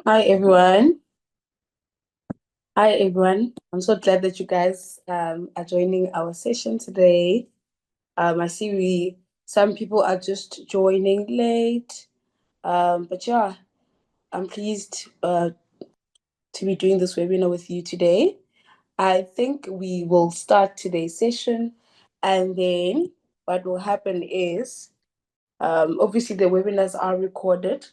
Hi everyone. Hi everyone. I'm so glad that you guys are joining our session today. I see we some people are just joining late. But yeah, I'm pleased to be doing this webinar with you today. I think we will start today's session, and then what will happen is obviously the webinars are recorded.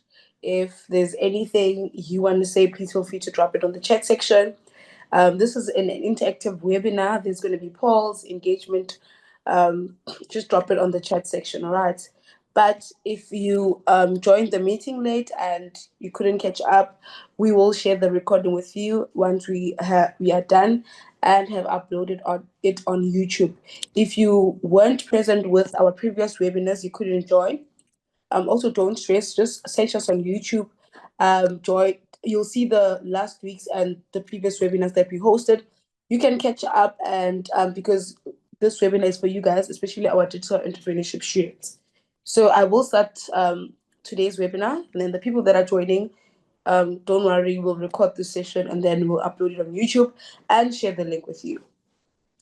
If there's anything you want to say, please feel free to drop it on the chat section. This is an interactive webinar. There's going to be polls, engagement. Um, just drop it on the chat section, all right? But if you joined the meeting late and you couldn't catch up, we will share the recording with you once we are done and have uploaded it on YouTube. If you weren't present with our previous webinars, you couldn't join. Also, don't stress. Just search us on YouTube. Join. You'll see the last week's and the previous webinars that we hosted. You can catch up, and because this webinar is for you guys, especially our digital entrepreneurship students. So I will start today's webinar, and then the people that are joining, don't worry, we'll record this session and then we'll upload it on YouTube and share the link with you.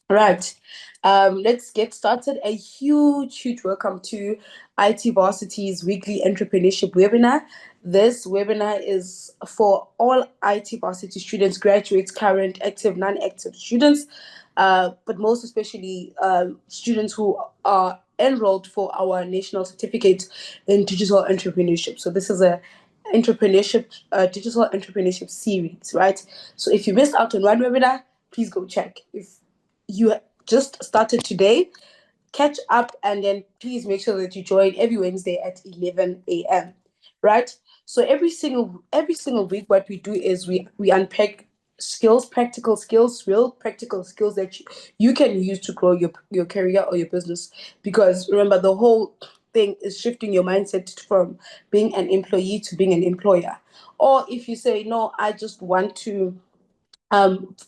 Right. Let's get started. A huge welcome to IT Varsity's weekly entrepreneurship webinar. This webinar is for all IT Varsity students, graduates, current, active, non-active students, but most especially students who are enrolled for our national certificate in digital entrepreneurship. So this is a digital entrepreneurship series, right? So if you missed out on one webinar, please go check. If you just started today, catch up, and then please make sure that you join every Wednesday at 11 a.m. Right? So every single week, what we do is we unpack skills, practical skills, real practical skills that you can use to grow your career or your business. Because remember, the whole thing is shifting your mindset from being an employee to being an employer. Or if you say, no, I just want to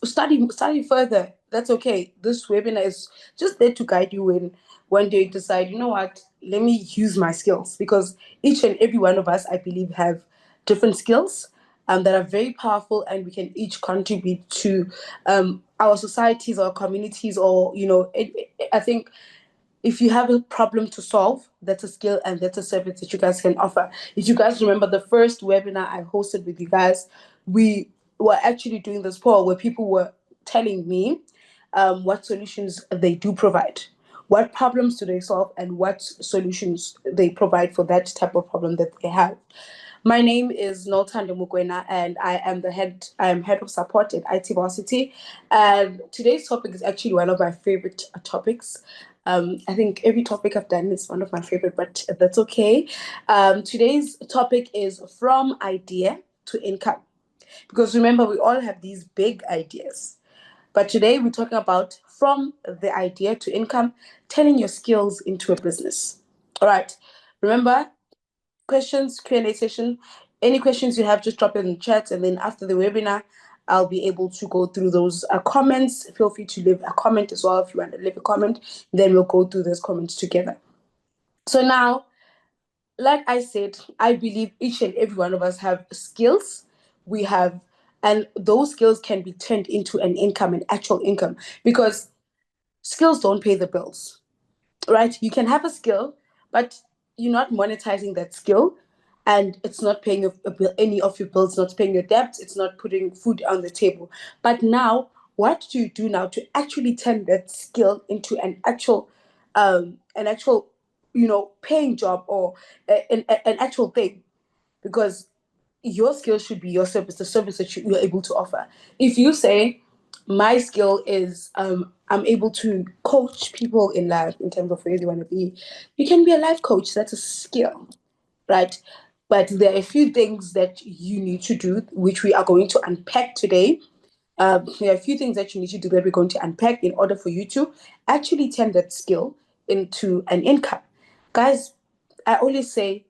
study further, that's okay. This webinar is just there to guide you when one day you decide, you know what, let me use my skills, because each and every one of us, I believe, have different skills that are very powerful, and we can each contribute to our societies or communities, or I think if you have a problem to solve, that's a skill and that's a service that you guys can offer. If you guys remember the first webinar I hosted with you guys, we were actually doing this poll where people were telling me what solutions they do provide, what problems do they solve, and what solutions they provide for that type of problem that they have. My name is Noltando Mukwena, and I am head of support at IT Varsity. And today's topic is actually one of my favorite topics. I think every topic I've done is one of my favorite, but that's okay. Today's topic is from idea to income, because remember, we all have these big ideas. But today we're talking about from the idea to income, turning your skills into a business. All right. Remember, questions, Q&A session. Any questions you have, just drop it in the chat. And then after the webinar, I'll be able to go through those comments. Feel free to leave a comment as well if you want to leave a comment. Then we'll go through those comments together. So now, like I said, I believe each and every one of us have skills. We have, and those skills can be turned into an income, an actual income, because skills don't pay the bills, right? You can have a skill, but you're not monetizing that skill, and it's not paying any of your bills, not paying your debts, it's not putting food on the table. But now, what do you do now to actually turn that skill into an actual, paying job, or an actual thing? Because your skill should be your service, the service that you're able to offer. If you say, my skill is I'm able to coach people in life in terms of where they want to be, you can be a life coach. That's a skill, right? But there are a few things that you need to do, which we are going to unpack today. There are a few things that you need to do that we're going to unpack in order for you to actually turn that skill into an income. Guys, I always say,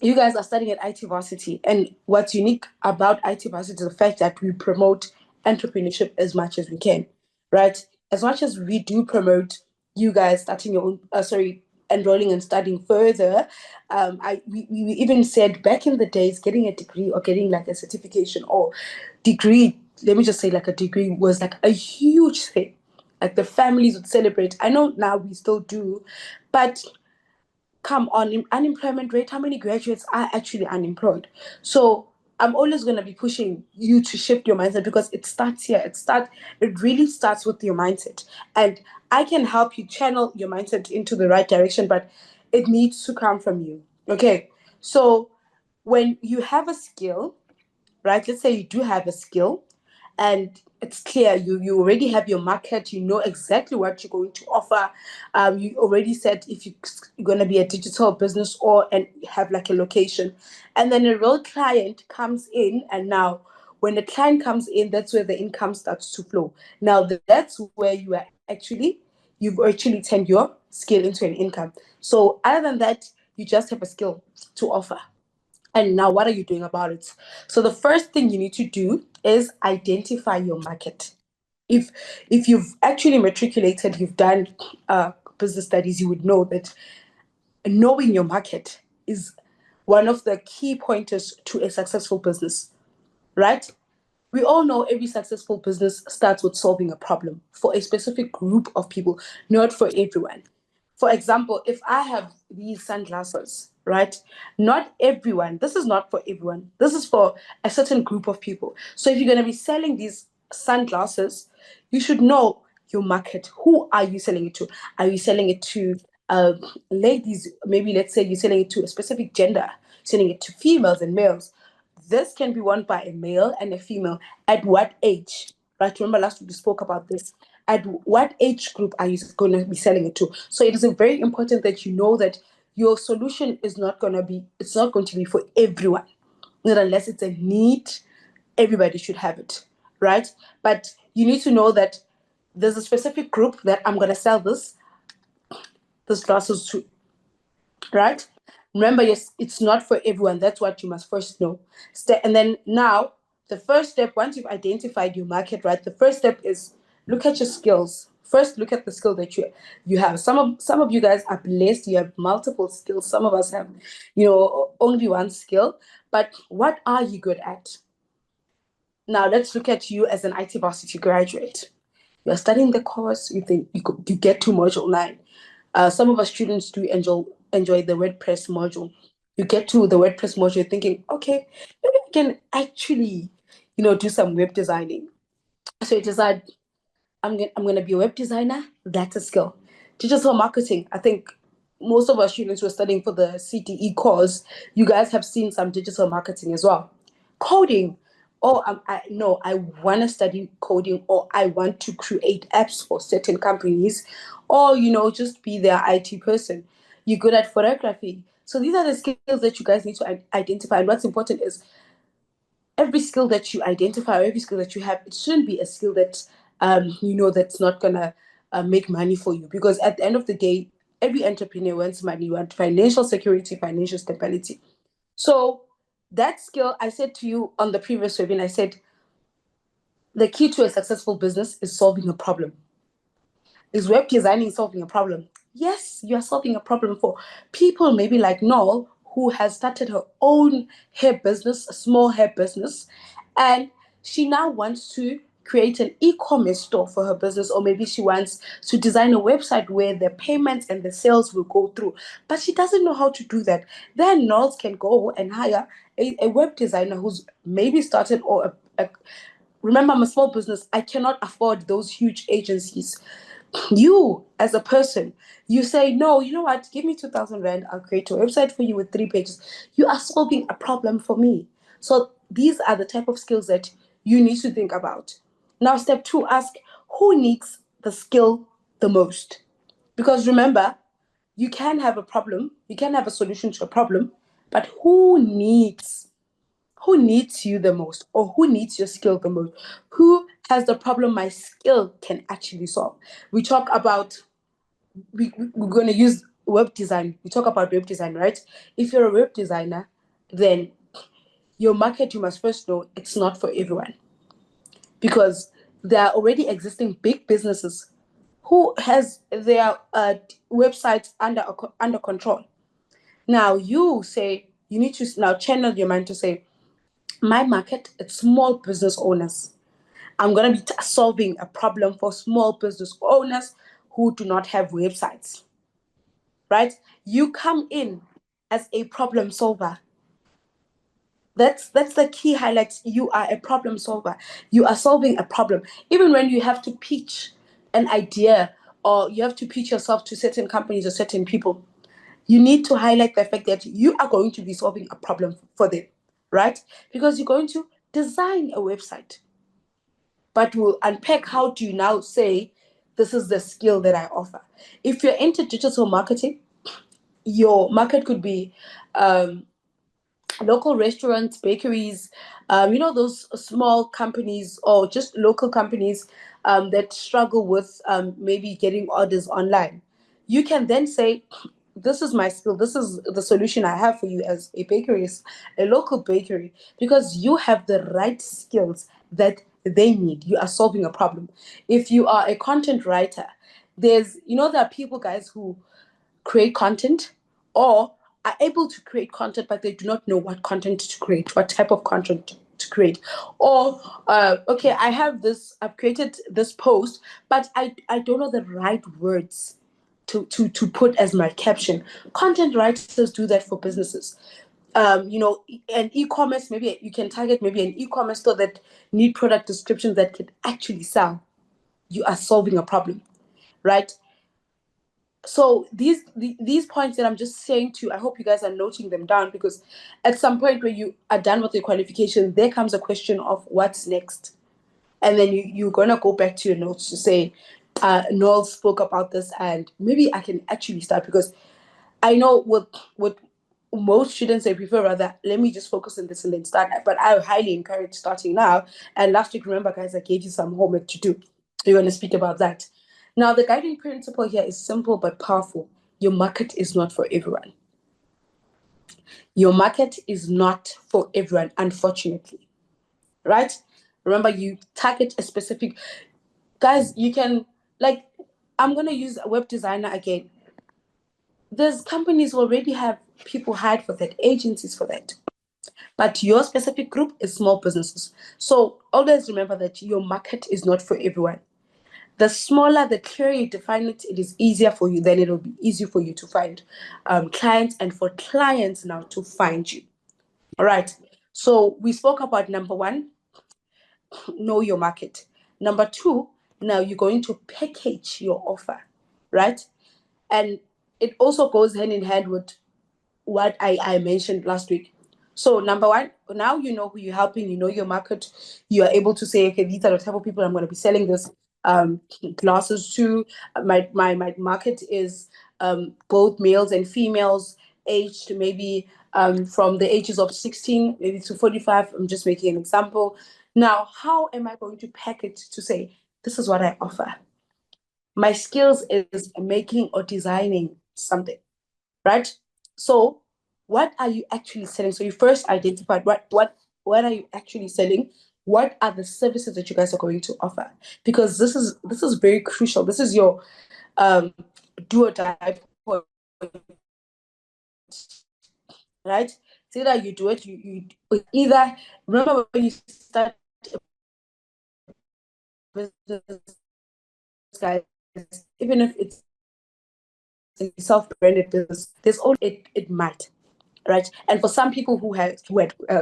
you guys are studying at IT Varsity, and what's unique about IT Varsity is the fact that we promote entrepreneurship as much as we can, right? As much as we do promote you guys starting your own, sorry, enrolling and studying further, we even said back in the days, getting a degree or getting like a certification or degree, let me just say like a degree was like a huge thing. Like the families would celebrate. I know now we still do, but come on, unemployment rate, how many graduates are actually unemployed? So I'm always going to be pushing you to shift your mindset because it starts here. It really starts with your mindset. And I can help you channel your mindset into the right direction, but it needs to come from you. Okay. So when you have a skill, right? Let's say you do have a skill and it's clear you already have your market, you know exactly what you're going to offer. You already said if you're going to be a digital business or and have like a location, and then a real client comes in, and now when the client comes in, that's where the income starts to flow. Now that's where you've actually turned your skill into an income. So other than that, you just have a skill to offer. And now, what are you doing about it? So, the first thing you need to do is identify your market. If if you've actually matriculated, you've done business studies, you would know that knowing your market is one of the key pointers to a successful business, right? We all know every successful business starts with solving a problem for a specific group of people, not for everyone. For example, if I have these sunglasses, right? Not everyone, this is not for everyone. This is for a certain group of people. So if you're going to be selling these sunglasses, you should know your market. Who are you selling it to? Are you selling it to ladies? Maybe let's say you're selling it to a specific gender, selling it to females and males. This can be worn by a male and a female. At what age? Right? Remember last week we spoke about this. At what age group are you going to be selling it to? So it is very important that you know that your solution is not going to be, it's not going to be for everyone. Not unless it's a need, everybody should have it, right? But you need to know that there's a specific group that I'm going to sell this glasses to, right? Remember, yes, it's not for everyone. That's what you must first know. And then now, the first step, once you've identified your market, right, the first step is look at your skills. First, look at the skill that you have. Some of you guys are blessed. You have multiple skills. Some of us have, only one skill. But what are you good at? Now, let's look at you as an IT varsity graduate. You're studying the course. You think you get to module 9. Some of our students do enjoy the WordPress module. You get to the WordPress module thinking, okay, maybe I can actually, do some web designing. So you decide, I'm gonna be a web designer. That's a skill. Digital marketing. I think most of our students who are studying for the CTE course, you guys have seen some digital marketing as well. Coding. Oh, I no, I want to study coding, or I want to create apps for certain companies, or just be their IT person. You're good at photography. So these are the skills that you guys need to identify. And what's important is every skill that you identify or every skill that you have, it shouldn't be a skill that that's not gonna make money for you. Because at the end of the day, every entrepreneur wants money, wants financial security, financial stability. So that skill, I said to you on the previous webinar, I said the key to a successful business is solving a problem. Is web designing solving a problem? Yes, you are solving a problem for people maybe like Noel, who has started her own hair business, a small hair business, and she now wants to create an e-commerce store for her business, or maybe she wants to design a website where the payments and the sales will go through, but she doesn't know how to do that. Then Noel can go and hire a web designer who's maybe started, or remember, I'm a small business. I cannot afford those huge agencies. You, as a person, you say, no, you know what? Give me 2,000 Rand. I'll create a website for you with 3 pages. You are solving a problem for me. So these are the type of skills that you need to think about. Now, step 2, ask who needs the skill the most. Because remember, you can have a problem, you can have a solution to a problem, but who needs you the most, or who needs your skill the most? Who has the problem my skill can actually solve? We talk about, we're going to use web design. We talk about web design, right? If you're a web designer, then your market, you must first know it's not for everyone, because there are already existing big businesses who has their websites under control. Now you say you need to now channel your mind to say, my market, it's small business owners. I'm going to be solving a problem for small business owners who do not have websites, right? You come in as a problem solver. That's the key highlights. You are a problem solver. You are solving a problem. Even when you have to pitch an idea or you have to pitch yourself to certain companies or certain people, you need to highlight the fact that you are going to be solving a problem for them, right? Because you're going to design a website. But we'll unpack how do you now say, this is the skill that I offer. If you're into digital marketing, your market could be local restaurants, bakeries, those small companies or just local companies that struggle with maybe getting orders online. You can then say, this is my skill. This is the solution I have for you as a bakery, a local bakery, because you have the right skills that they need. You are solving a problem. If you are a content writer, there are people, guys, who create content or are able to create content, but they do not know what content to create, what type of content to create. Or, okay, I've created this post, but I don't know the right words to put as my caption. Content writers do that for businesses. An e-commerce, maybe you can target maybe an e-commerce store that need product descriptions that can actually sell. You are solving a problem, right? So these points that I'm just saying to you, I hope you guys are noting them down, because at some point when you are done with your qualification, there comes a question of what's next. And then you're going to go back to your notes to say, Noel spoke about this and maybe I can actually start, because I know with most students, they prefer rather, let me just focus on this and then start. But I highly encourage starting now. And last week, remember, guys, I gave you some homework to do. We're going to speak about that. Now, the guiding principle here is simple but powerful. Your market is not for everyone. Your market is not for everyone, unfortunately. Right? Remember, you target a specific. Guys, you can, like, I'm going to use a web designer again. There's companies already have people hired for that, agencies for that. But your specific group is small businesses. So always remember that your market is not for everyone. The smaller, the clearer you define it, it is easier for you. Then it will be easy for you to find clients and for clients now to find you. All right. So we spoke about number one, know your market. Number two, now you're going to package your offer, right? And it also goes hand in hand with what I mentioned last week. So number one, now you know who you're helping, you know your market, you are able to say, okay, these are the type of people I'm going to be selling this classes to. My market is both males and females, aged maybe from the ages of 16 maybe to 45. I'm just making an example. Now, how am I going to pack it to say, this is what I offer? My skills is making or designing something, right? So what are you actually selling? So you first identified what are you actually selling? What are the services that you guys are going to offer? Because this is very crucial. This is your do or die point, right? It's either you do it, you either remember when you start a business, guys, even if it's a self-branded business, there's only it might. Right, and for some people who had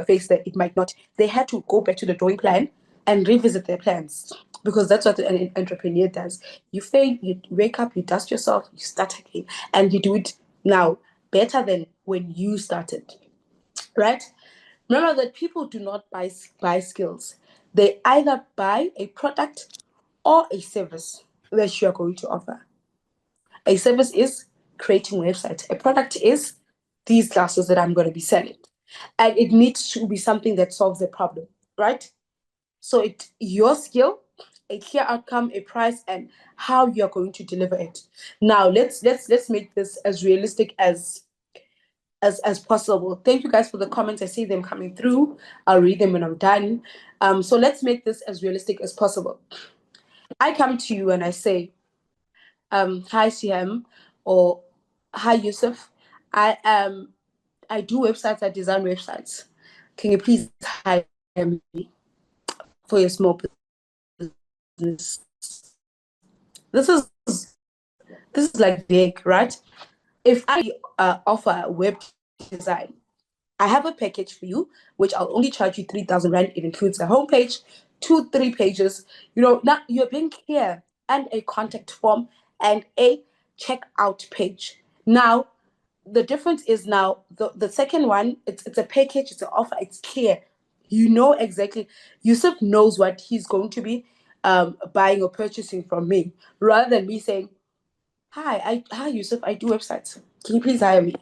faced that, it might not. They had to go back to the drawing plan and revisit their plans, because that's what an entrepreneur does. You fail, you wake up, you dust yourself, you start again, and you do it now better than when you started. Right? Remember that people do not buy skills; they either buy a product or a service that you are going to offer. A service is creating websites. A product is these classes that I'm going to be selling. And it needs to be something that solves a problem, right? So it's your skill, a clear outcome, a price, and how you're going to deliver it. Now let's make this as realistic as possible. Thank you guys for the comments. I see them coming through. I'll read them when I'm done. So let's make this as realistic as possible. I come to you and I say, hi CM, or hi Yusuf. I I do websites, I design websites. Can you please hire me for your small business? This is like big, right? If I offer web design, I have a package for you, which I'll only charge you 3,000 Rand. It includes a homepage, 2, 3 pages. Now you're being clear, and a contact form and a checkout page. Now, the difference is now the second one, it's a package, it's an offer, it's clear. You know exactly, Yusuf knows what he's going to be buying or purchasing from me, rather than me saying, hi Yusuf, I do websites. Can you please hire me?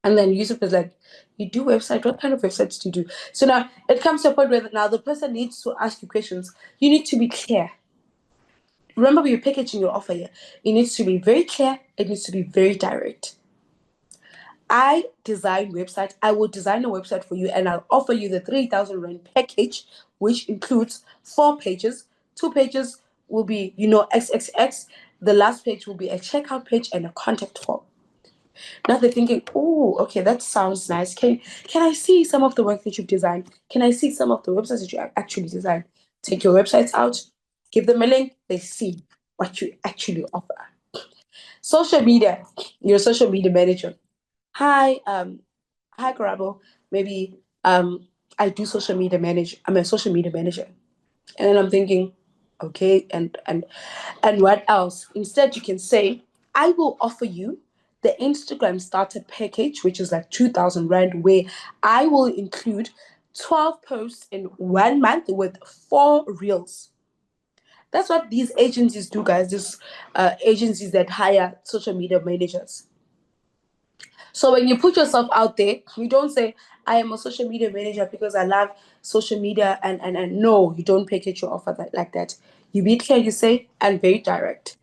And then Yusuf is like, you do website? What kind of websites do you do? So now it comes to a point where now the person needs to ask you questions. You need to be clear. Remember, you're packaging your offer here. It needs to be very clear. It needs to be very direct. I design websites. I will design a website for you, and I'll offer you the 3,000 Rand package, which includes 4 pages. 2 pages will be, XXX. The last page will be a checkout page and a contact form. Now they're thinking, oh, okay, that sounds nice. Can I see some of the work that you've designed? Can I see some of the websites that you actually designed? Take your websites out, give them a link, they see what you actually offer. Social media, you're a social media manager. Hi, hi Karabo. Maybe I do social media manage. I'm a social media manager. And then I'm thinking, okay, and what else? Instead, you can say, I will offer you the Instagram starter package, which is like 2,000 Rand, where I will include 12 posts in 1 month with 4 reels. That's what these agencies do, guys. These agencies that hire social media managers. So when you put yourself out there, you don't say, I am a social media manager because I love social media, and no, you don't package your offer like that. You be clear, you say, and very direct.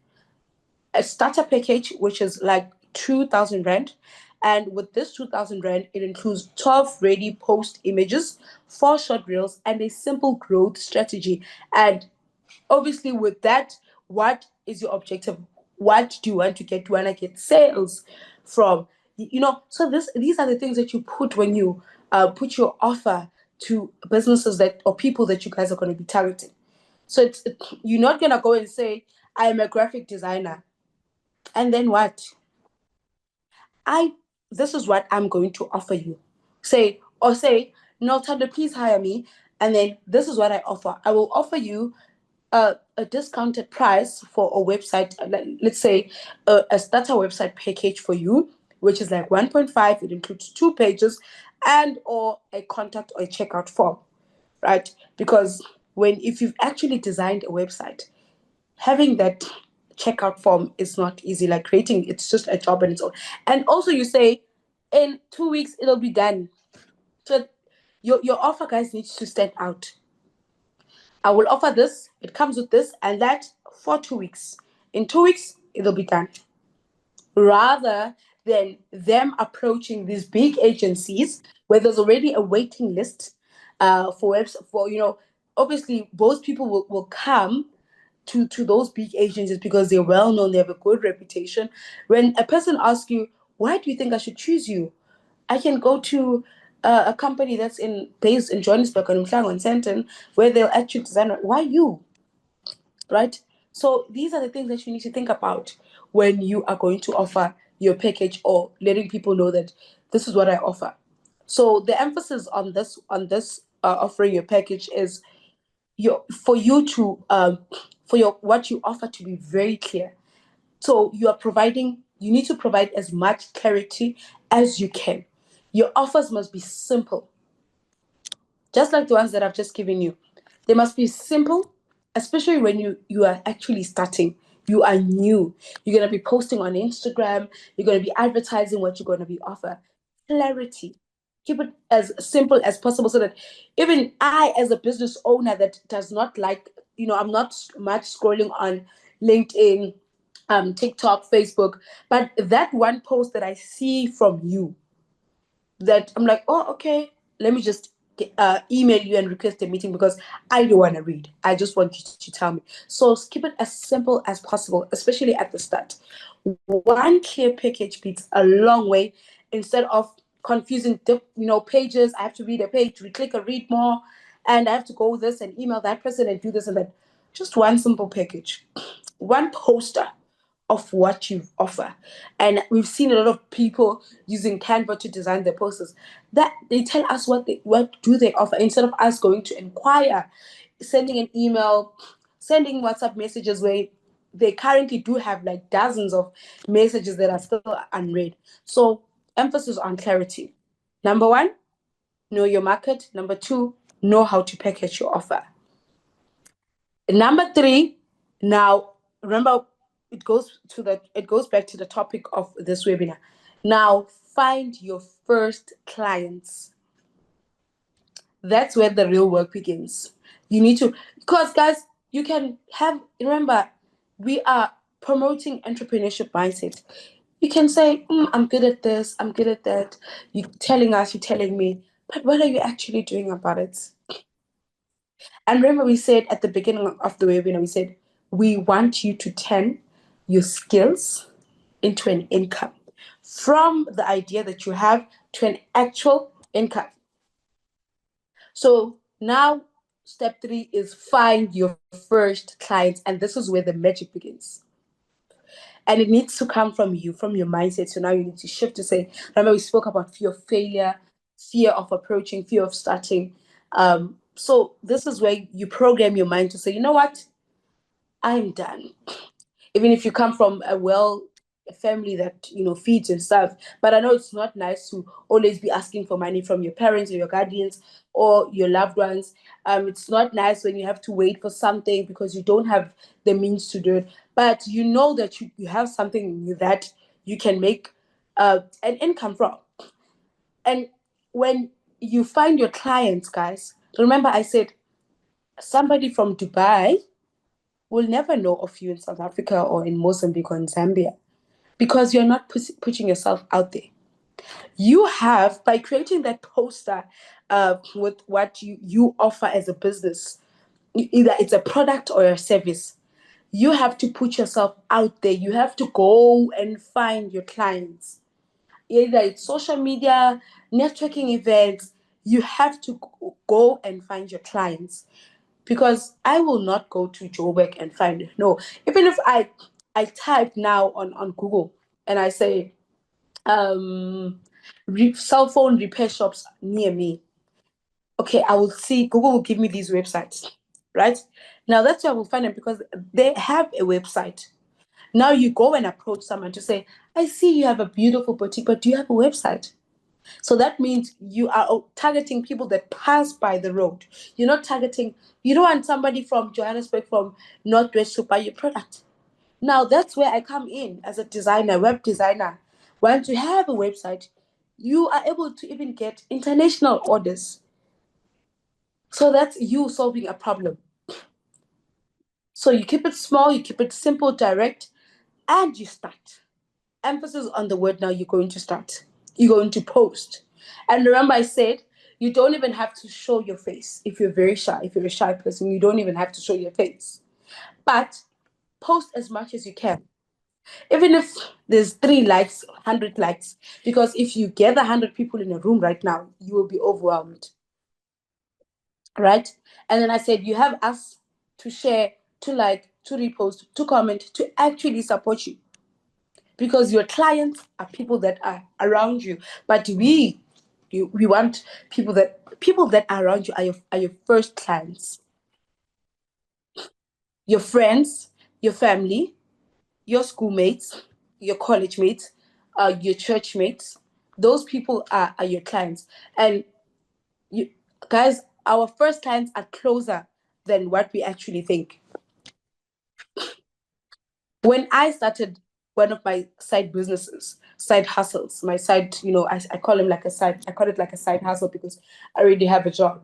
A starter package, which is like 2,000 Rand. And with this 2,000 Rand, it includes 12 ready post images, 4 short reels, and a simple growth strategy. And obviously, with that, what is your objective? What do you want to get? Do you want to get sales from? So these are the things that you put when you put your offer to businesses that or people that you guys are going to be targeting. So you're not gonna go and say, I am a graphic designer, and then what? I This is what I'm going to offer you. Say, no, Tanda, please hire me. And then this is what I offer. I will offer you a discounted price for a website. Let's say a starter website package for you, which is like 1.5. It includes 2 pages and or a contact or a checkout form, right? Because if you've actually designed a website, having that checkout form is not easy. Like creating, it's just a job in its own. And also, you say in 2 weeks it'll be done. So your offer, guys, needs to stand out. I will offer this. It comes with this and that for 2 weeks. In 2 weeks, it'll be done. Rather than them approaching these big agencies where there's already a waiting list for obviously most people will come to those big agencies because they're well known, they have a good reputation. When a person asks you, why do you think I should choose you? I can go to a company that's based in Johannesburg and Mhlanga and Sandton where they'll actually design. Why you? Right? So these are the things that you need to think about when you are going to offer your package or letting people know that this is what I offer. So the emphasis on this offering your package is your for you to for your what you offer to be very clear. So you need to provide as much clarity as you can. Your offers must be simple, just like the ones that I've just given you. They must be simple, especially when you are actually starting. You are new. You're gonna be posting on Instagram. You're gonna be advertising what you're gonna be offer. Clarity. Keep it as simple as possible so that even I, as a business owner that does not like, I'm not much scrolling on LinkedIn, TikTok, Facebook, but that one post that I see from you that I'm like, oh, okay, let me just email you and request a meeting because I don't want to read. I just want you to tell me. So keep it as simple as possible, especially at the start. One clear package beats a long way instead of confusing pages. I have to read a page, click a read more, and I have to go this and email that person and do this and that. Just one simple package, one poster of what you offer. And we've seen a lot of people using Canva to design their posters. That they tell us what do they offer instead of us going to inquire, sending an email, sending WhatsApp messages where they currently do have like dozens of messages that are still unread. So emphasis on clarity. Number one, know your market. Number two, know how to package your offer. Number three, now remember it goes back to the topic of this webinar. Now find your first clients. That's where the real work begins. You need to, because guys, you can have, remember, we are promoting entrepreneurship mindset. You can say, I'm good at this, I'm good at that. You're telling us, you're telling me, but what are you actually doing about it? And remember, we said at the beginning of the webinar, we said, we want you to turn your skills into an income. From the idea that you have to an actual income. So now step three is find your first clients. And this is where the magic begins. And it needs to come from you, from your mindset. So now you need to shift to say, remember, we spoke about fear of failure, fear of approaching, fear of starting. So this is where you program your mind to say, you know what? I'm done. Even if you come from a family that feeds and stuff, but I know it's not nice to always be asking for money from your parents or your guardians or your loved ones. It's not nice when you have to wait for something because you don't have the means to do it, but you know that you have something that you can make an income from. And when you find your clients, guys, remember I said somebody from Dubai will never know of you in South Africa or in Mozambique or in Zambia because you're not putting yourself out there. You have, by creating that poster with what you offer as a business, either it's a product or a service, you have to put yourself out there. You have to go and find your clients. Either it's social media, networking events, you have to go and find your clients because I will not go to Joburg and find it. No, even if I type now on Google and I say cell phone repair shops near me, okay, I will see Google will give me these websites, right? Now that's where I will find them because they have a website. Now you go and approach someone to say, I see you have a beautiful boutique, but do you have a website? So that means you are targeting people that pass by the road. You're not targeting, you don't want somebody from Johannesburg, from Northwest to buy your product. Now that's where I come in as a designer, web designer. Once you have a website, you are able to even get international orders. So that's you solving a problem. So you keep it small, you keep it simple, direct, and you start. Emphasis on the word now, you're going to start. You're going to post. And remember, I said you don't even have to show your face if you're very shy. If you're a shy person, you don't even have to show your face. But post as much as you can. Even if there's 3 likes, 100 likes, because if you gather 100 people in a room right now, you will be overwhelmed, right? And then I said, you have us to share, to like, to repost, to comment, to actually support you because your clients are people that are around you. But we want people that are around you are your first clients, your friends, your family, your schoolmates, your college mates, your church mates. Those people are your clients. And you guys, our first clients are closer than what we actually think. When I started one of my side businesses, side hustles, my side, I call them like a side, I call it like a side hustle because I already have a job.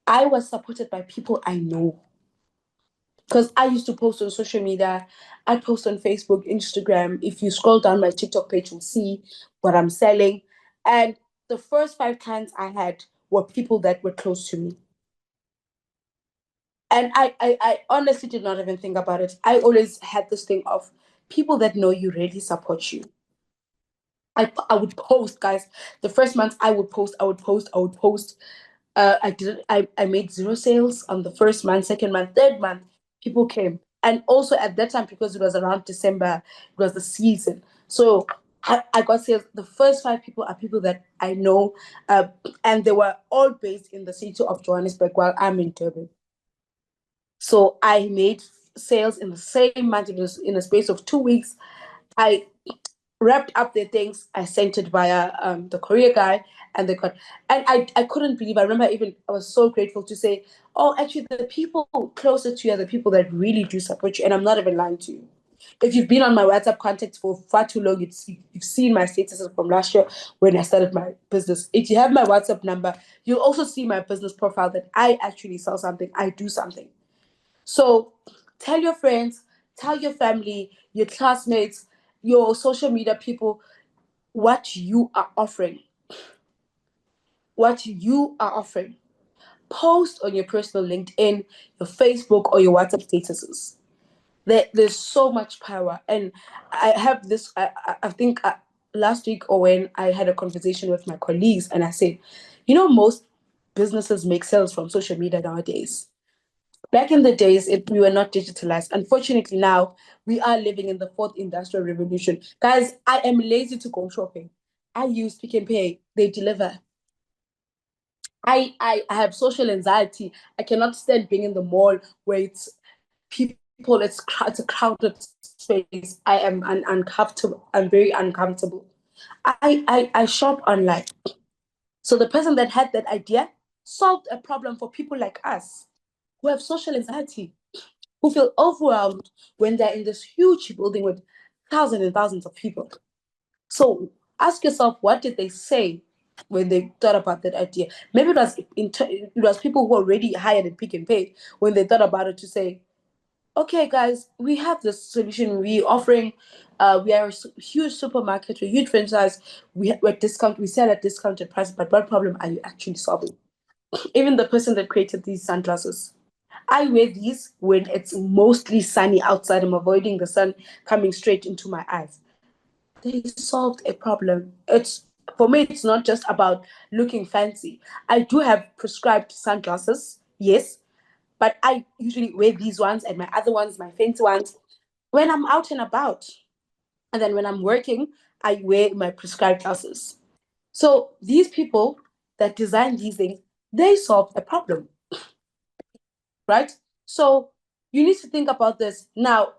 I was supported by people I know because I used to post on social media. I post on Facebook, Instagram. If you scroll down my TikTok page, you'll see what I'm selling. And the first 5 clients I had were people that were close to me. And I honestly did not even think about it. I always had this thing of people that know you really support you. I would post, guys. The first month I would post. I made zero sales on the first month, second month, third month. People came. And also at that time, because it was around December, it was the season. So I got sales. The first five people are people that I know, and they were all based in the city of Johannesburg while I'm in Durban. So I made sales in the same month. It was in a space of 2 weeks. I wrapped up their things. I sent it via the courier guy, and they got. And I couldn't believe. I remember even I was so grateful to say, "Oh, actually, the people closer to you are the people that really do support you." And I'm not even lying to you. If you've been on my WhatsApp contacts for far too long, you've seen my statuses from last year when I started my business. If you have my WhatsApp number, you'll also see my business profile that I actually sell something. I do something. So tell your friends, tell your family, your classmates, your social media people what you are offering. What you are offering. Post on your personal LinkedIn, your Facebook, or your WhatsApp statuses. There's so much power. And I have this, I think last week or when I had a conversation with my colleagues, and I said, most businesses make sales from social media nowadays. Back in the days, we were not digitalized. Unfortunately, now we are living in the fourth industrial revolution. Guys, I am lazy to go shopping. I use Pick and Pay. They deliver. I have social anxiety. I cannot stand being in the mall where it's people, it's a crowded space. I am uncomfortable. I'm very uncomfortable. I shop online. So the person that had that idea solved a problem for people like us who have social anxiety, who feel overwhelmed when they're in this huge building with thousands and thousands of people. So ask yourself, what did they say when they thought about that idea? Maybe it was people who already hired at Pick and Pay when they thought about it to say, okay, guys, we have this solution. We're offering, we are a huge supermarket, we're a huge franchise. We sell at discounted price, but what problem are you actually solving? Even the person that created these sunglasses, I wear these when it's mostly sunny outside. I'm avoiding the sun coming straight into my eyes. They solved a problem. It's for me, it's not just about looking fancy. I do have prescribed sunglasses, yes, but I usually wear these ones and my other ones, my fancy ones, when I'm out and about. And then when I'm working, I wear my prescribed glasses. So these people that design these things, they solved a problem, right? So you need to think about this now.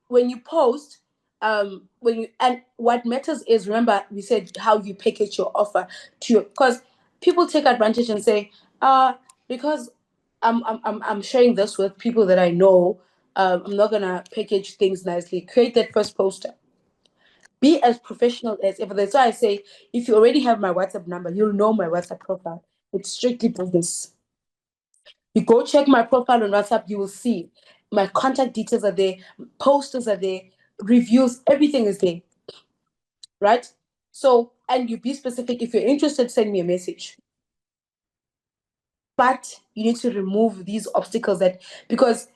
When you post, when you and what matters is, remember we said how you package your offer to your, because people take advantage and say, because I'm sharing this with people that I know, I'm not gonna package things nicely. Create that first poster. Be as professional as ever. That's why I say, if you already have my WhatsApp number, you'll know my WhatsApp profile. It's strictly business. You go check my profile on WhatsApp, you will see my contact details are there, posters are there, reviews, everything is there, right? So, and you be specific. If you're interested, send me a message. But you need to remove these obstacles because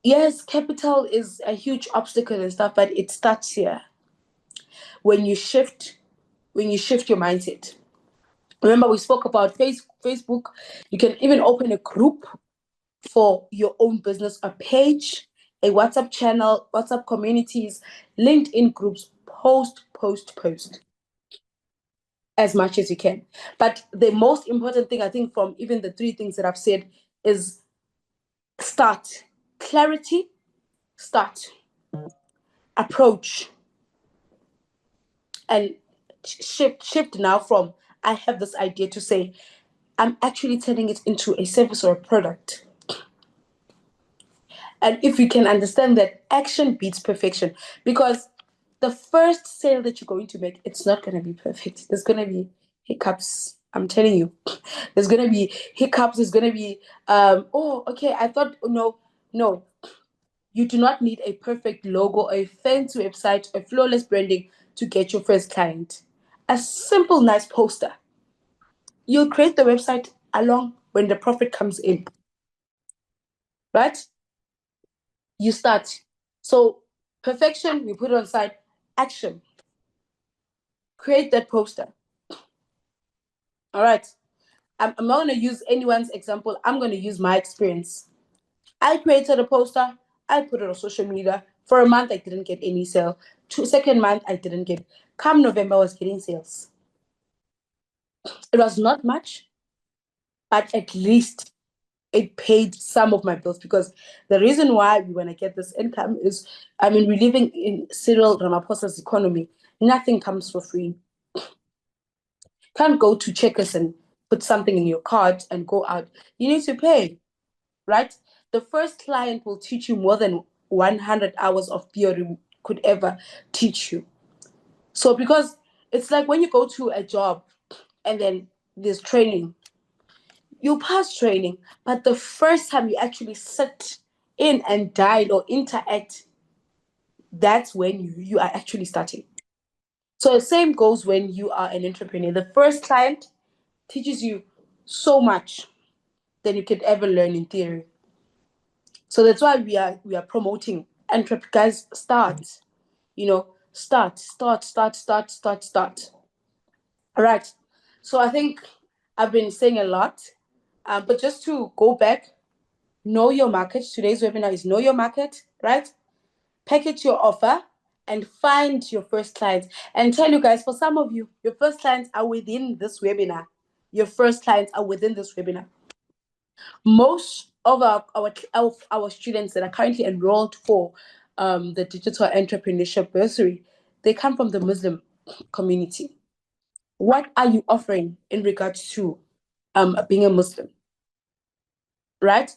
yes, capital is a huge obstacle and stuff, but it starts here when you shift your mindset. Remember, we spoke about Facebook. You can even open a group for your own business, a page, a WhatsApp channel, WhatsApp communities, LinkedIn groups, post as much as you can. But the most important thing, I think, from even the three things that I've said is start. Clarity, start. Approach, and shift now from I have this idea to say I'm actually turning it into a service or a product. And if you can understand that action beats perfection, because the first sale that you're going to make, it's not going to be perfect. There's going to be hiccups. I'm telling you, there's going to be hiccups. There's going to be, oh, okay, I thought, no, no. You do not need a perfect logo, a fancy website, a flawless branding to get your first client. A simple, nice poster, You'll create the website along when the profit comes in, right? You start. So perfection, we put it on side. Action. Create that poster. All right. I'm not going to use anyone's example. I'm going to use my experience. I created a poster. I put it on social media. For a month, I didn't get any sale. Second month, I didn't get. Come November, I was getting sales. It was not much, but at least it paid some of my bills, because the reason why we want to get this income is, I mean, we're living in Cyril Ramaphosa's economy. Nothing comes for free. Can't go to Checkers and put something in your card and go out. You need to pay, right? The first client will teach you more than 100 hours of theory could ever teach you. So, because it's like when you go to a job and then there's training, you pass training, but the first time you actually sit in and dial or interact, that's when you are actually starting. So the same goes when you are an entrepreneur. The first client teaches you so much than you could ever learn in theory. So that's why we are promoting entrepreneur. Guys, start. Start. All right. So I think I've been saying a lot, but just to go back, know your market. Today's webinar is know your market, right? Package your offer and find your first clients. And tell you guys, for some of you, your first clients are within this webinar. Your first clients are within this webinar. Most of our students that are currently enrolled for the digital entrepreneurship bursary, they come from the Muslim community. What are you offering in regards to being a Muslim, right?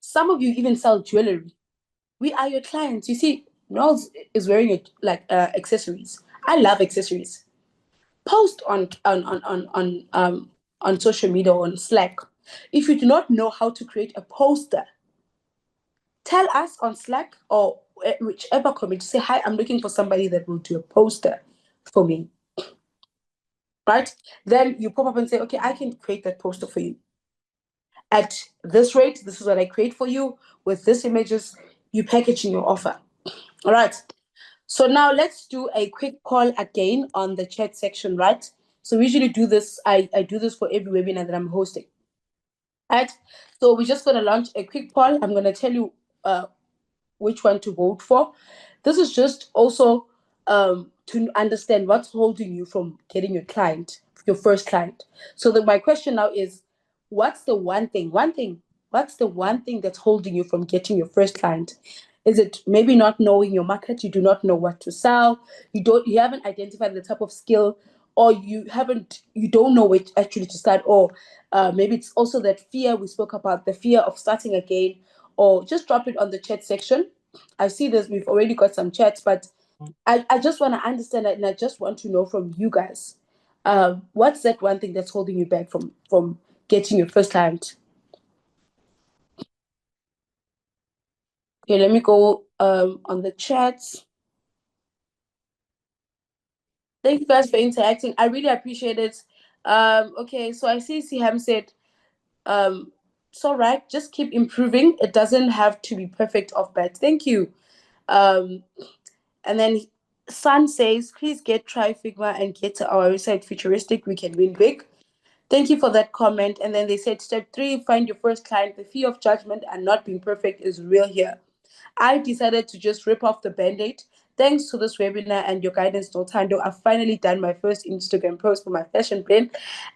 Some of you even sell jewelry. We are your clients. You see, Knowles is wearing it like accessories. I love accessories. Post on social media or on Slack. If you do not know how to create a poster, tell us on Slack or whichever community. Say, hi, I'm looking for somebody that will do a poster for me. Right? Then you pop up and say, okay, I can create that poster for you. At this rate, this is what I create for you. With this images, you package in your offer. All right. So now let's do a quick call again on the chat section, right? So we usually do this. I do this for every webinar that I'm hosting. Right. So we're just gonna launch a quick poll. I'm gonna tell you which one to vote for. This is just also to understand what's holding you from getting your client, your first client. So my question now is, what's the one thing? What's the one thing that's holding you from getting your first client? Is it maybe not knowing your market? You do not know what to sell. You haven't identified the type of skill, or you don't know which actually to start, or maybe it's also that fear we spoke about, the fear of starting again, or just drop it on the chat section. I see this, we've already got some chats, but I just want to understand that, and I just want to know from you guys, what's that one thing that's holding you back from getting your first client? Okay, let me go on the chats. Thank you guys for interacting. I really appreciate it. Okay, so I see Siham said, it's all right, just keep improving. It doesn't have to be perfect off bat. Thank you. Um, And then Sun says, please get Try Figma and get to our website futuristic. We can win big. Thank you for that comment. And then they said, step 3, find your first client. The fear of judgment and not being perfect is real here. I decided to just rip off the band-aid. Thanks to this webinar and your guidance, Notando, I've finally done my first Instagram post for my fashion brand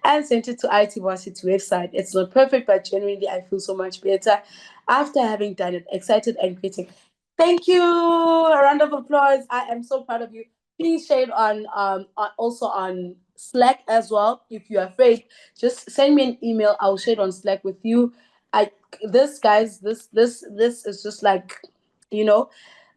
and sent it to IT Varsity website. It's not perfect, but genuinely I feel so much better after having done it. Excited and creative. Thank you. A round of applause. I am so proud of you. Please share it also on Slack as well. If you're afraid, just send me an email. I'll share it on Slack with you. I this guys, this is just like, you know.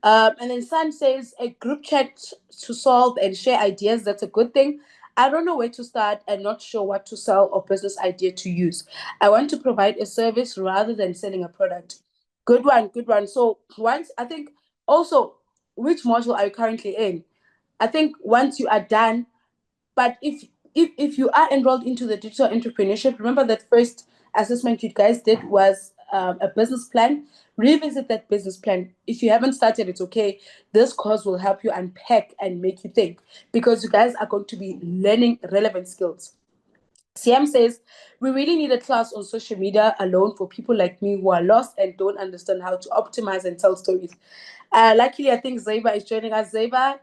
And then Sam says a group chat to solve and share ideas. That's a good thing. I don't know where to start and not sure what to sell or business idea to use. I want to provide a service rather than selling a product. Good one, good one. So once I think also, which module are you currently in? I think once you are done, but if if you are enrolled into the digital entrepreneurship, remember that first assessment you guys did was a business plan. Revisit that business plan. If you haven't started, it's okay. This course will help you unpack and make you think, because you guys are going to be learning relevant skills. CM says, we really need a class on social media alone for people like me who are lost and don't understand how to optimize and tell stories. Luckily, I think Zeba is joining us. Zeba,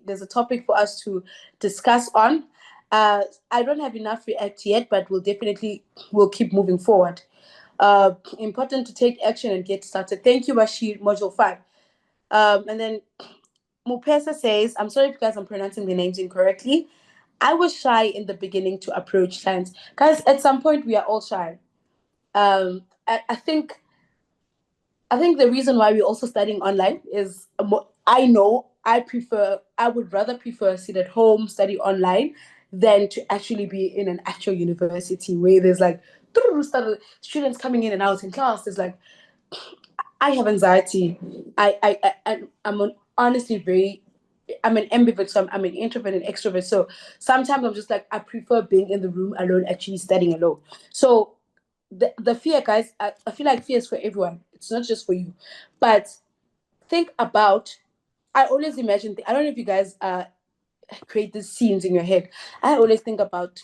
there's a topic for us to discuss on. I don't have enough react yet, but we'll keep moving forward. Important to take action and get started. Thank you, Bashir, module 5. And then Mupesa says, I'm sorry because I'm pronouncing the names incorrectly. I was shy in the beginning to approach clients. Guys, at some point we are all shy. I think the reason why we're also studying online is I would rather prefer sit at home, study online than to actually be in an actual university where there's like students coming in and out in class. There's like, I have anxiety. Honestly very, I'm an ambivert, so I'm an introvert and extrovert. So sometimes I'm just like, I prefer being in the room alone, actually studying alone. So the fear, guys, I feel like fear is for everyone. It's not just for you. But think about, I always imagine, I don't know if you guys create these scenes in your head. I always think about,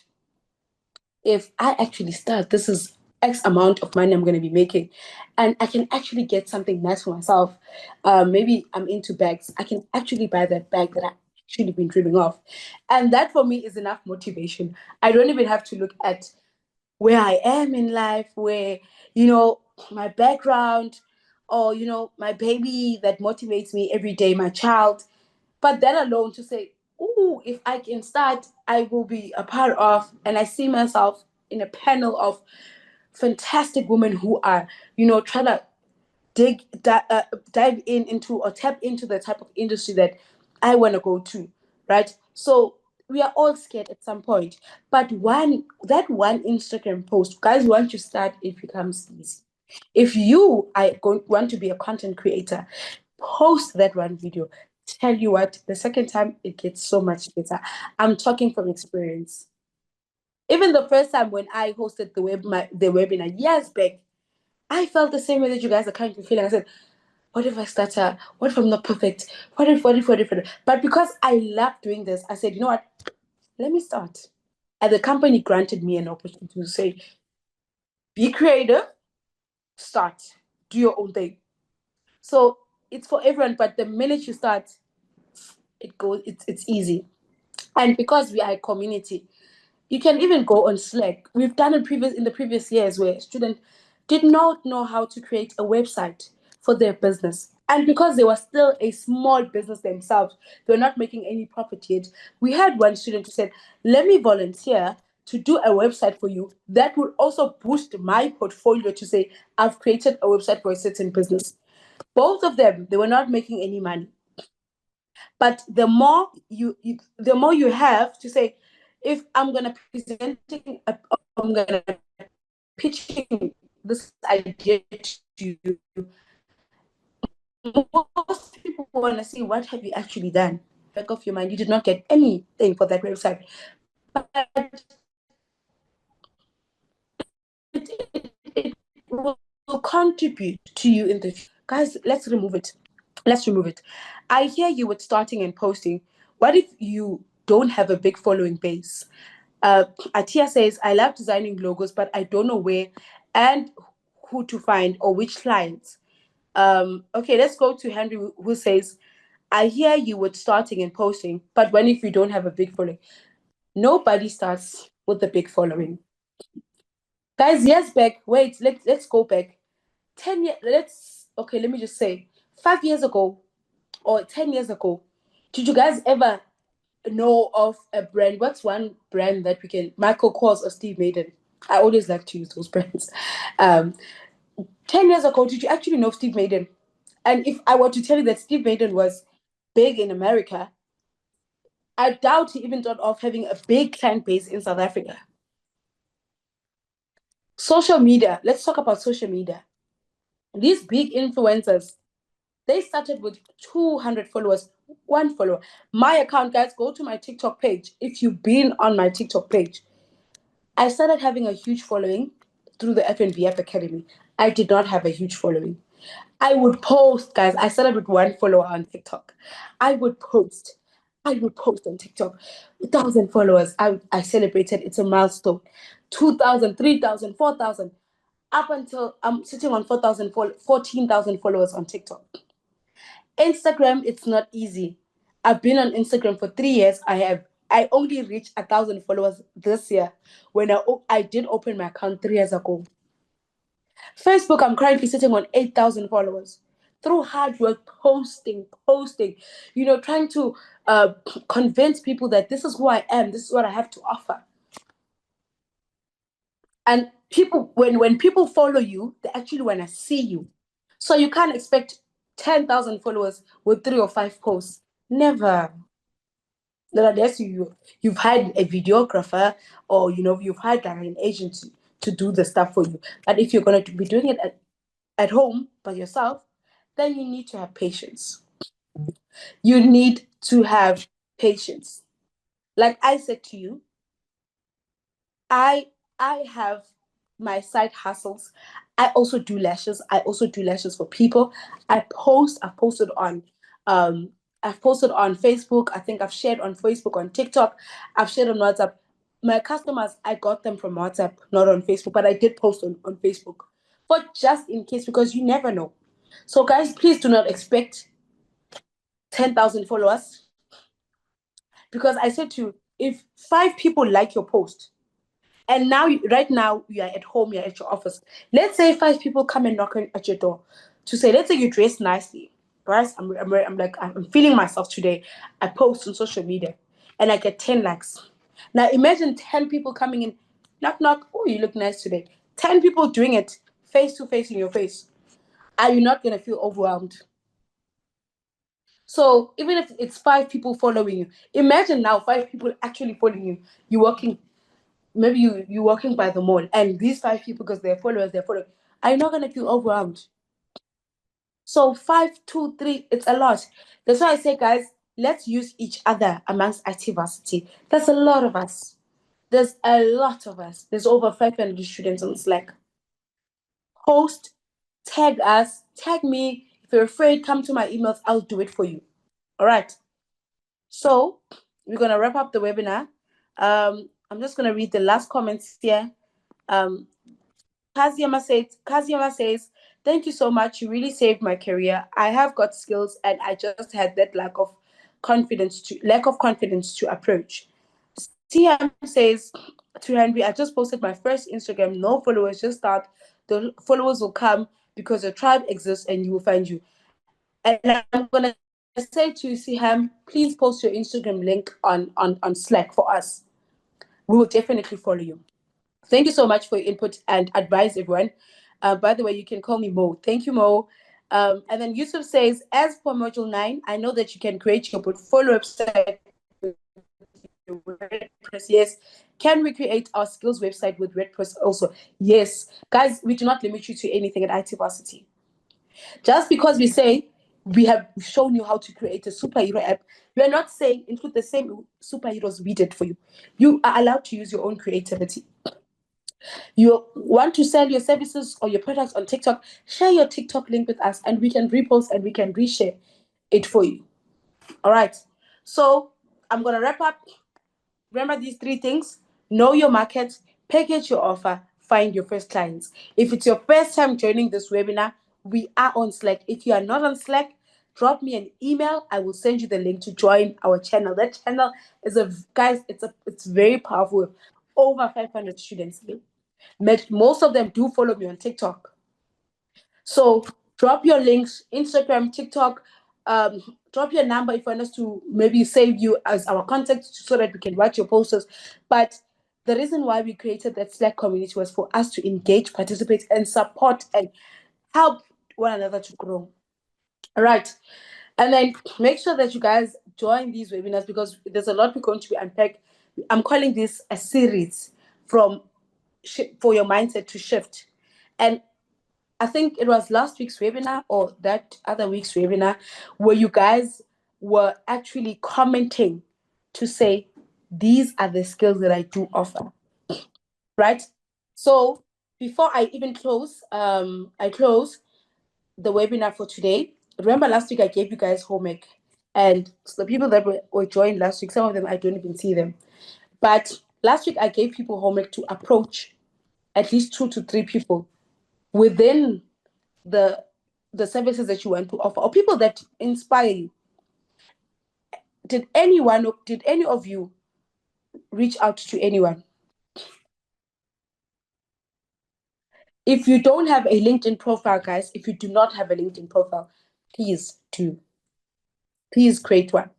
if I actually start, this is X amount of money I'm going to be making, and I can actually get something nice for myself. Maybe I'm into bags. I can actually buy that bag that I actually been dreaming of, and that for me is enough motivation. I don't even have to look at where I am in life, where you know my background, or my baby that motivates me every day, my child. But that alone to say, oh, if I can start, I will be a part of, and I see myself in a panel of fantastic women who are, trying to dive in into or tap into the type of industry that I want to go to, right? So we are all scared at some point, but one Instagram post, guys, once you start, it becomes easy. If you want to be a content creator, post that one video. Tell you what, the second time it gets so much better. I'm talking from experience. Even the first time when I hosted the webinar years back, I felt the same way that you guys are currently feeling. I said, what if I stutter? What if I'm not perfect? What if? But because I love doing this, I said, you know what? Let me start. And the company granted me an opportunity to say, be creative, start, do your own thing. So it's for everyone, but the minute you start, it's easy. And because we are a community, you can even go on Slack. We've done it in the previous years where students did not know how to create a website for their business. And because they were still a small business themselves, they were not making any profit yet. We had one student who said, let me volunteer to do a website for you that would also boost my portfolio to say, I've created a website for a certain business. Both of them, they were not making any money. But the more you have to say, if I'm gonna I'm gonna pitching this idea to you, most people want to see, what have you actually done. Back of your mind, you did not get anything for that website, but it will contribute to you in the future. Guys, let's remove it. I hear you with starting and posting. What if you don't have a big following base? Atia says, I love designing logos, but I don't know where and who to find or which clients. Okay, let's go to Henry, who says, I hear you with starting and posting, but when if you don't have a big following? Nobody starts with a big following. Guys, yes, back. Wait, let's go back. 10 years. Okay, let me just say, 5 years ago or 10 years ago, did you guys ever know of a brand? What's one brand that we can, Michael Kors or Steve Madden? I always like to use those brands. Um, 10 years ago, did you actually know Steve Madden? And if I were to tell you that Steve Madden was big in America, I doubt he even thought of having a big client base in South Africa. Social media. Let's talk about social media. These big influencers. They started with 200 followers, one follower. My account, guys, go to my TikTok page. If you've been on my TikTok page, I started having a huge following through the FNBF Academy. I did not have a huge following. I would post, guys. I started with one follower on TikTok. I would post. I would post on TikTok. 1,000 followers. I celebrated. It's a milestone. 2,000, 3,000, 4,000. Up until I'm sitting on 4,000, 14,000 followers on TikTok. Instagram, it's not easy. I've been on Instagram for 3 years. I only reached 1,000 followers this year when I did open my account 3 years ago. Facebook, I'm currently sitting on 8,000 followers through hard work, posting, trying to uh, convince people that this is who I am, this is what I have to offer. And people, when people follow you, they actually want to see you. So you can't expect 10,000 followers with 3 or 5 posts. Never. Unless you've hired a videographer, or you've hired like an agent to do the stuff for you. But if you're going to be doing it at home by yourself, then you need to have patience. You need to have patience. Like I said to you, I I have my side hustles. I also do lashes. I also do lashes for people. I've posted on um I've posted on Facebook. I think I've shared on Facebook, on TikTok. I've shared on WhatsApp. My customers, I got them from WhatsApp, not on Facebook, but I did post on Facebook. But just in case, because you never know. So guys, please do not expect 10,000 followers, because I said to you, if 5 people like your post, and now, right now, you are at home, you're at your office. Let's say 5 people come and knock at your door to say, let's say you dress nicely, right? I'm like, I'm feeling myself today. I post on social media and I get 10 likes. Now, imagine 10 people coming in, knock, knock. Oh, you look nice today. 10 people doing it face to face in your face. Are you not going to feel overwhelmed? So even if it's 5 people following you, imagine now 5 people actually following you. You're walking, maybe you're walking by the mall, and these 5 people, because they're followers, they're following. Are you not gonna feel overwhelmed? So 5, 2, 3, it's a lot. That's why I say, guys, let's use each other amongst Activity. There's a lot of us. There's a lot of us. There's over 500 students on Slack. Post, tag us, tag me. If you're afraid, come to my emails. I'll do it for you. All right. So we're gonna wrap up the webinar. I'm just gonna read the last comments here. Um, Kaziyama says, thank you so much. You really saved my career. I have got skills and I just had that lack of confidence to approach. TM says to Henry, I just posted my first Instagram, no followers, just start. The followers will come because your tribe exists and you will find you. And I'm gonna say to Siham, please post your Instagram link on Slack for us. We will definitely follow you. Thank you so much for your input and advice, everyone. By the way, you can call me Mo. Thank you, Mo. And then Yusuf says, as for Module 9, I know that you can create your portfolio website with WordPress. Yes. Can we create our skills website with WordPress also? Yes. Guys, we do not limit you to anything at IT Varsity. Just because we say we have shown you how to create a superhero app, we are not saying include the same superheroes we did for you. You are allowed to use your own creativity. You want to sell your services or your products on TikTok, share your TikTok link with us and we can repost and we can reshare it for you. All right. So I'm going to wrap up. Remember these 3 things: know your market, package your offer, find your first clients. If it's your first time joining this webinar, we are on Slack. If you are not on Slack, drop me an email. I will send you the link to join our channel. That channel is it's very powerful. Over 500 students. Most of them do follow me on TikTok. So drop your links, Instagram, TikTok. Drop your number if you want us to maybe save you as our contact so that we can watch your posters. But the reason why we created that Slack community was for us to engage, participate, and support and help one another to grow. All right. And then make sure that you guys join these webinars because there's a lot we're going to be unpacked. I'm calling this a series from for your mindset to shift. And I think it was last week's webinar or that other week's webinar where you guys were actually commenting to say, these are the skills that I do offer, right? So before I even close, I close the webinar for today. Remember last week I gave you guys homework, and so the people that were joined last week, some of them I don't even see them. But last week I gave people homework to approach at least 2 to 3 people within the the services that you want to offer, or people that inspire you. Did any of you reach out to anyone? If you don't have a LinkedIn profile, guys, if you do not have a LinkedIn profile, please do. Please create one.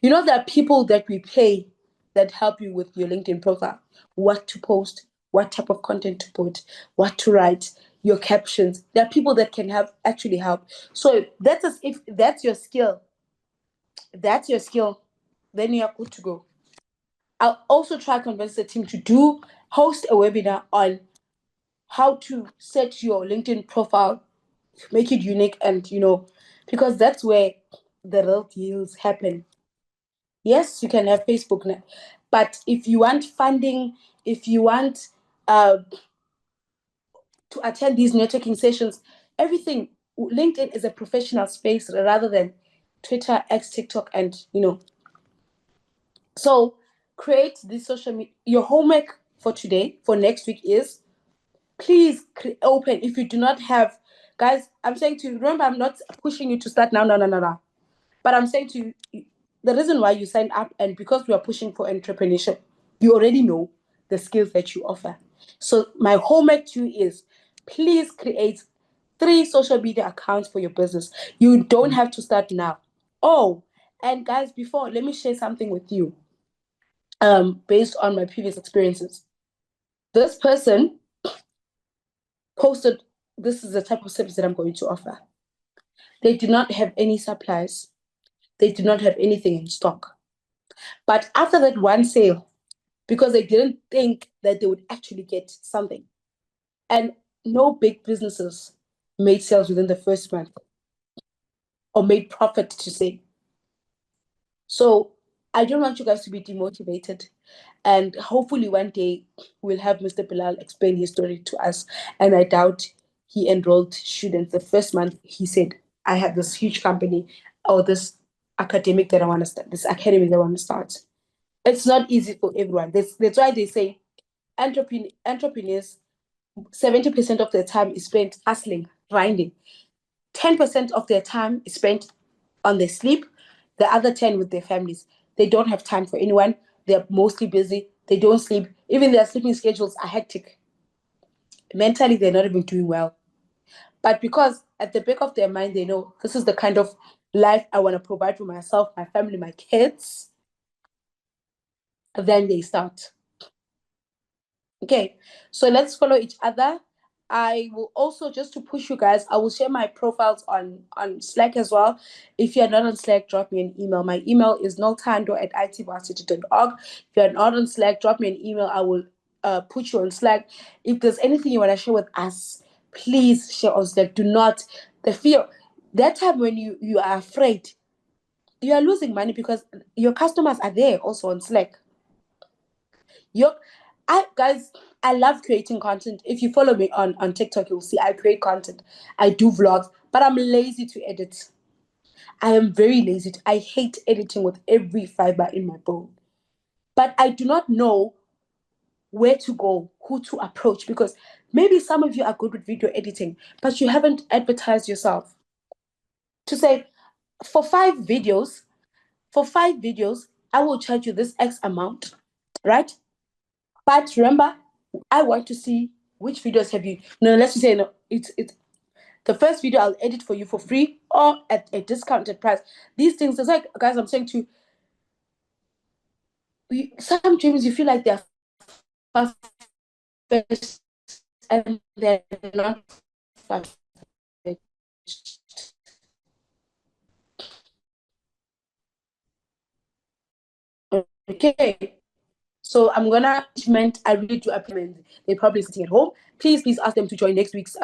You know, there are people that we pay that help you with your LinkedIn profile, what to post, what type of content to put, what to write, your captions. There are people that can actually help. So if that's your skill, then you're good to go. I'll also try to convince the team to host a webinar on how to set your LinkedIn profile, make it unique, and because that's where the real deals happen. Yes, you can have Facebook now, but if you want funding, if you want uh, to attend these networking sessions, everything, LinkedIn is a professional space rather than Twitter, X, TikTok, and So create this social media. Your homework for today, for next week is please open. If you do not have, guys, I'm saying to you, remember, I'm not pushing you to start now, no, no, no, no. But I'm saying to you, the reason why you signed up, and because we are pushing for entrepreneurship, you already know the skills that you offer. So my homework to you is please create 3 social media accounts for your business. You don't have to start now. Oh, and guys, before, let me share something with you based on my previous experiences. This person posted, this is the type of service that I'm going to offer. They do not have any supplies. They do not have anything in stock. But after that one sale, because they didn't think that they would actually get something, and no big businesses made sales within the first month or made profit to say. So I don't want you guys to be demotivated. And hopefully one day we'll have Mr. Bilal explain his story to us. And I doubt he enrolled students. The first month he said, I have this huge company or this academic that I want to start, this academy that I want to start. It's not easy for everyone. That's why they say entrepreneurs, 70% of their time is spent hustling, grinding. 10% of their time is spent on their sleep, the other 10 with their families. They don't have time for anyone. They're mostly busy. They don't sleep. Even their sleeping schedules are hectic. Mentally, they're not even doing well. But because at the back of their mind, they know this is the kind of life I want to provide for myself, my family, my kids, then they start. Okay, so let's follow each other. I will also, just to push you guys, I will share my profiles on Slack as well. If you're not on Slack, drop me an email. My email is noltando@itvarsity.org. If you're not on Slack, drop me an email. I will put you on Slack. If there's anything you want to share with us, please share on Slack. Do not, the fear, that time when you are afraid, you are losing money because your customers are there also on Slack. Your, guys, I love creating content. If you follow me on TikTok, you'll see I create content. I do vlogs, but I'm lazy to edit. I am very lazy. I hate editing with every fiber in my bone. But I do not know where to go, who to approach, because maybe some of you are good with video editing, but you haven't advertised yourself. To say, for 5 videos, I will charge you this X amount, right? But remember, I want to see which videos have you. No, let's just say no. It's the first video I'll edit for you for free or at a discounted price. These things, it's like, guys, I'm saying to you, some dreams you feel like they're fast and they're not fast. Okay, So I'm gonna meant I really do appreciate. They're probably sitting at home. Please ask them to join next week's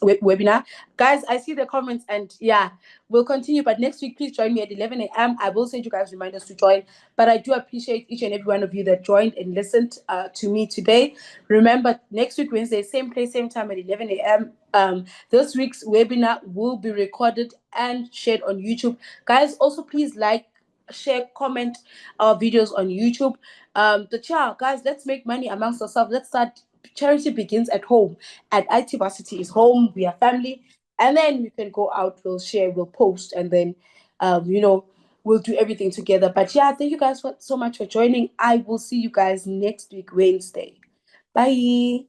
webinar. Guys, I see the comments, and yeah, we'll continue. But next week, please join me at 11 a.m. I will send you guys reminders to join. But I do appreciate each and every one of you that joined and listened to me today. Remember, next week, Wednesday, same place, same time at 11 a.m. This week's webinar will be recorded and shared on YouTube. Guys, also please like, share, comment our videos on YouTube. The child, guys, let's make money amongst ourselves. Let's start. Charity begins at home. At IT Varsity is home. We are family, and then we can go out. We'll share. We'll post, and then, we'll do everything together. But yeah, thank you guys so much for joining. I will see you guys next week, Wednesday. Bye.